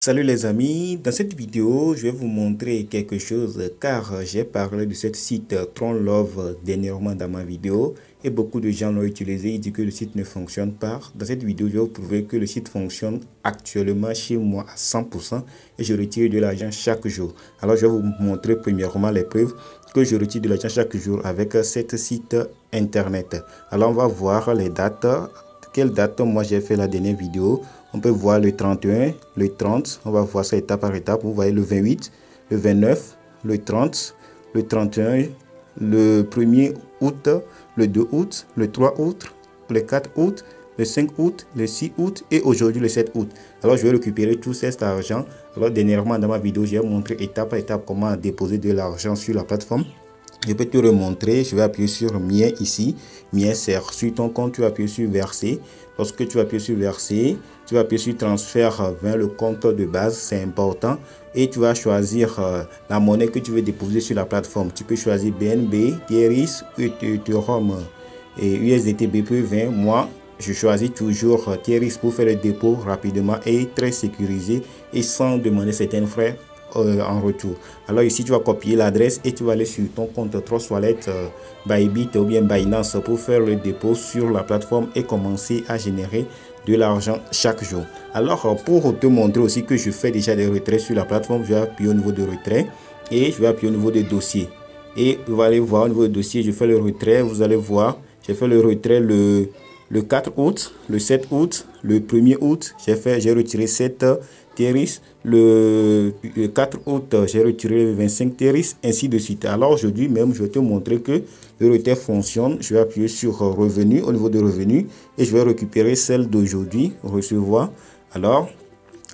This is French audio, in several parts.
Salut les amis, dans cette vidéo je vais vous montrer quelque chose car j'ai parlé de ce site TronLove dernièrement dans ma vidéo et beaucoup de gens l'ont utilisé, ils disent que le site ne fonctionne pas. Dans cette vidéo je vais vous prouver que le site fonctionne actuellement chez moi à 100% et je retire de l'argent chaque jour. Alors je vais vous montrer premièrement les preuves que je retire de l'argent chaque jour avec cet site internet. Alors on va voir les dates. Quelle date moi j'ai fait la dernière vidéo. On peut voir le 31, le 30, on va voir ça étape par étape. Vous voyez le 28, le 29, le 30, le 31, le 1er août, le 2 août, le 3 août, le 4 août, le 5 août, le 6 août et aujourd'hui le 7 août. Alors je vais récupérer tout cet argent. Alors dernièrement dans ma vidéo, j'ai montré étape par étape comment déposer de l'argent sur la plateforme. Je peux te remontrer, je vais appuyer sur Mien ici. Mien c'est sur ton compte, tu vas appuyer sur Verser. Lorsque tu vas appuyer sur Verser, tu vas appuyer sur Transfert vers le compte de base, c'est important. Et tu vas choisir la monnaie que tu veux déposer sur la plateforme. Tu peux choisir BNB, TRX, Ethereum et USDT BP20. Moi, je choisis toujours TRX pour faire le dépôt rapidement et très sécurisé et sans demander certains frais en retour. Alors ici tu vas copier l'adresse et tu vas aller sur ton compte Trust Wallet, Bybit ou bien Binance pour faire le dépôt sur la plateforme et commencer à générer de l'argent chaque jour. Alors pour te montrer aussi que je fais déjà des retraits sur la plateforme, je vais appuyer au niveau de retrait et je vais appuyer au niveau des dossiers et vous allez voir au niveau du dossier, je fais le retrait. Vous allez voir, j'ai fait le retrait le 4 août, le 7 août, le 1er août, j'ai retiré 7 TRX, le 4 août, j'ai retiré le 25 TRX, ainsi de suite. Alors aujourd'hui même, je vais te montrer que le retrait fonctionne. Je vais appuyer sur revenu au niveau de revenu et je vais récupérer celle d'aujourd'hui, recevoir. Alors,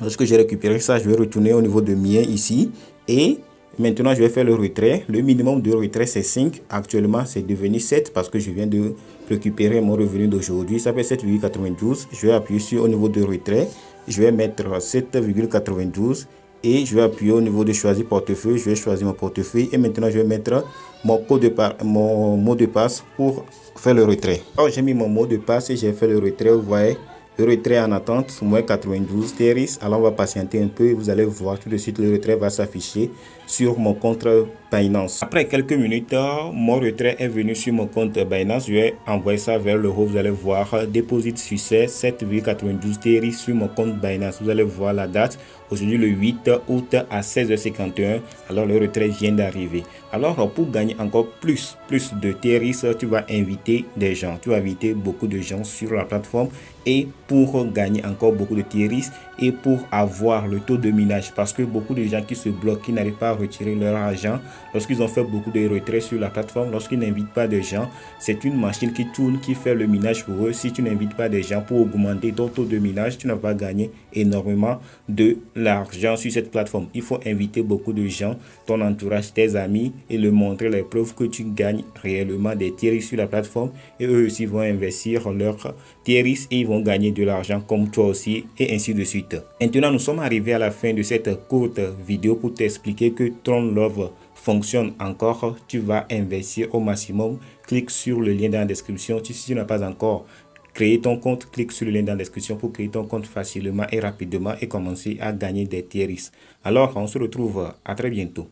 lorsque j'ai récupéré ça, je vais retourner au niveau de mien ici et maintenant je vais faire le retrait. Le minimum de retrait c'est 5. Actuellement c'est devenu 7 parce que je viens de récupérer mon revenu d'aujourd'hui. Ça fait 7,92. Je vais appuyer sur au niveau de retrait. Je vais mettre 7,92 et je vais appuyer au niveau de choisir portefeuille. Je vais choisir mon portefeuille et maintenant je vais mettre mon mot de passe pour faire le retrait. Alors j'ai mis mon mot de passe et j'ai fait le retrait. Vous voyez le retrait en attente, moins 92 TRX. Alors on va patienter un peu et vous allez voir tout de suite le retrait va s'afficher sur mon compte Binance. Après quelques minutes, mon retrait est venu sur mon compte Binance. Je vais envoyer ça vers le haut. Vous allez voir déposit succès 7,92 TRX sur mon compte Binance. Vous allez voir la date. Aujourd'hui le 8 août à 16h51. Alors le retrait vient d'arriver. Alors pour gagner encore plus de TRX, tu vas inviter des gens. Tu vas inviter beaucoup de gens sur la plateforme et pour gagner encore beaucoup de TRX et pour avoir le taux de minage, parce que beaucoup de gens qui se bloquent, qui n'arrivent pas à retirer leur argent lorsqu'ils ont fait beaucoup de retraits sur la plateforme, lorsqu'ils n'invitent pas de gens, c'est une machine qui tourne, qui fait le minage pour eux. Si tu n'invites pas des gens pour augmenter ton taux de minage, tu n'as pas gagné énormément de l'argent sur cette plateforme. Il faut inviter beaucoup de gens, ton entourage, tes amis, et leur montrer les preuves que tu gagnes réellement des TRX sur la plateforme, et eux aussi vont investir leur TRX et ils vont gagner de l'argent comme toi aussi, et ainsi de suite. Maintenant nous sommes arrivés à la fin de cette courte vidéo pour t'expliquer que TronLove fonctionne encore. Tu vas investir au maximum. Clique sur le lien dans la description. Si tu n'as pas encore créé ton compte, clique sur le lien dans la description pour créer ton compte facilement et rapidement et commencer à gagner des TRX. Alors on se retrouve à très bientôt.